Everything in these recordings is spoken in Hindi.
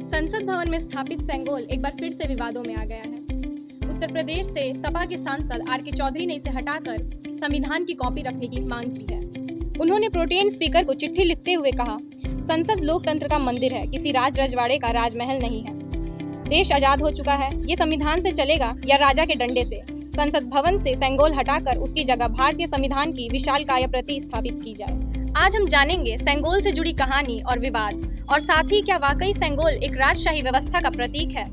संसद भवन में स्थापित सेंगोल एक बार फिर से विवादों में आ गया है। उत्तर प्रदेश से सपा के सांसद आर.के. चौधरी ने इसे हटाकर संविधान की कॉपी रखने की मांग की है। उन्होंने प्रोटेम स्पीकर को चिट्ठी लिखते हुए कहा, संसद लोकतंत्र का मंदिर है, किसी राज रजवाड़े का राजमहल नहीं है। देश आजाद हो चुका है, ये संविधान से चलेगा या राजा के डंडे से। संसद भवन से सेंगोल हटाकर उसकी जगह भारतीय संविधान की विशालकाय प्रति स्थापित की जाए। आज हम जानेंगे सेंगोल से जुड़ी कहानी और विवाद, और साथ ही क्या वाकई सेंगोल एक राजशाही व्यवस्था का प्रतीक है।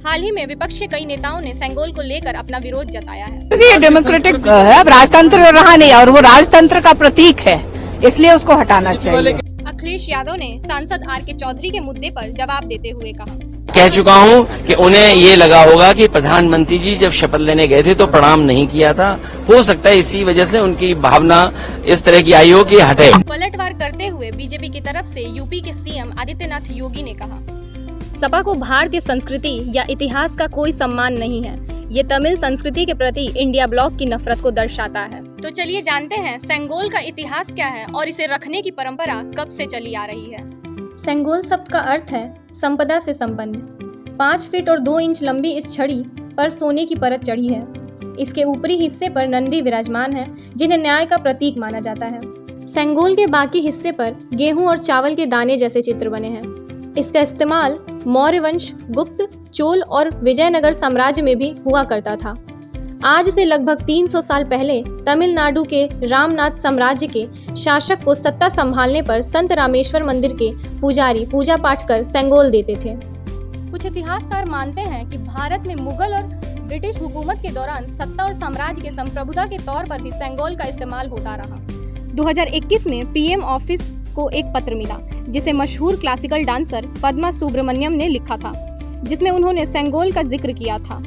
हाल ही में विपक्ष के कई नेताओं ने सेंगोल को लेकर अपना विरोध जताया है। ये डेमोक्रेटिक है, राजतंत्र रहा नहीं और वो राजतंत्र का प्रतीक है, इसलिए उसको हटाना चाहिए। अखिलेश यादव ने सांसद आर.के. चौधरी के मुद्दे पर जवाब देते हुए कहा, कह चुका हूं कि उन्हें ये लगा होगा कि प्रधानमंत्री जी जब शपथ लेने गए थे तो प्रणाम नहीं किया था। हो सकता है इसी वजह से उनकी भावना इस तरह की आई हो कि हटे। पलटवार करते हुए बीजेपी की तरफ से यूपी के सीएम आदित्यनाथ योगी ने कहा, सपा को भारतीय संस्कृति या इतिहास का कोई सम्मान नहीं है। ये तमिल संस्कृति के प्रति इंडिया ब्लॉक की नफरत को दर्शाता है। तो चलिए जानते हैं सेंगोल का इतिहास क्या है और इसे रखने की परंपरा कब से चली आ रही है। सेंगोल शब्द का अर्थ है संपदा से संपन्न। 5 फीट और 2 इंच लंबी इस छड़ी पर सोने की परत चढ़ी है। इसके ऊपरी हिस्से पर नंदी विराजमान है, जिन्हें न्याय का प्रतीक माना जाता है। सेंगोल के बाकी हिस्से पर गेहूं और चावल के दाने जैसे चित्र बने हैं। इसका इस्तेमाल मौर्य वंश, गुप्त, चोल और विजयनगर साम्राज्य में भी हुआ करता था। आज से लगभग 300 साल पहले तमिलनाडु के रामनाथ साम्राज्य के शासक को सत्ता संभालने पर संत रामेश्वर मंदिर के पुजारी पूजा पाठ कर सेंगोल देते थे। कुछ इतिहासकार मानते हैं कि भारत में मुगल और ब्रिटिश हुकूमत के दौरान सत्ता और साम्राज्य के संप्रभुता के तौर पर भी सेंगोल का इस्तेमाल होता रहा। 2021 में पीएम ऑफिस को एक पत्र मिला, जिसे मशहूर क्लासिकल डांसर पद्मा सुब्रमण्यम ने लिखा था, जिसमें उन्होंने सेंगोल का जिक्र किया था।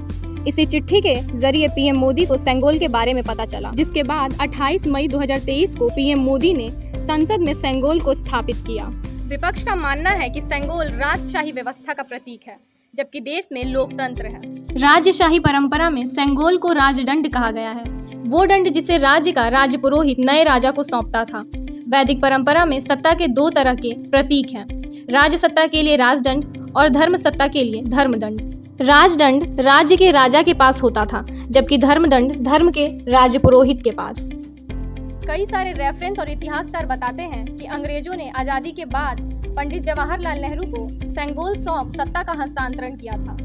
इसी चिट्ठी के जरिए पीएम मोदी को सेंगोल के बारे में पता चला, जिसके बाद 28 मई 2023 को पीएम मोदी ने संसद में सेंगोल को स्थापित किया। विपक्ष का मानना है कि सेंगोल राजशाही व्यवस्था का प्रतीक है, जबकि देश में लोकतंत्र है। राजशाही परंपरा में सेंगोल को राजदंड कहा गया है, वो दंड जिसे राज्य का राजपुरोहित नए राजा को सौंपता था। वैदिक परंपरा में सत्ता के 2 तरह के प्रतीक हैं, राज सत्ता के लिए राजदंड और धर्म सत्ता के लिए धर्मदंड। राजदंड राज्य के राजा के पास होता था, जबकि धर्मदंड धर्म के राजपुरोहित के पास। कई सारे रेफरेंस और इतिहासकार बताते हैं कि अंग्रेजों ने आजादी के बाद पंडित जवाहरलाल नेहरू को सेंगोल सौंप सत्ता का हस्तांतरण किया था।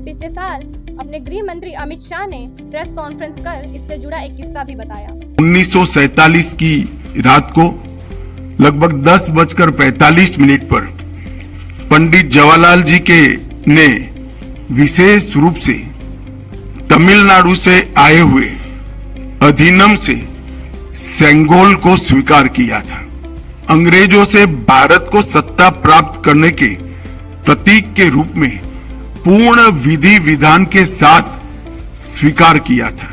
पिछले साल अपने गृह मंत्री अमित शाह ने प्रेस कॉन्फ्रेंस कर इससे जुड़ा एक किस्सा भी बताया। 1947 की रात को लगभग 10:45 पर पंडित जवाहरलाल जी ने विशेष रूप से तमिलनाडु से आए हुए अधिनियम से सेंगोल को स्वीकार किया था। अंग्रेजों से भारत को सत्ता प्राप्त करने के प्रतीक के रूप में पूर्ण विधि विधान के साथ स्वीकार किया था।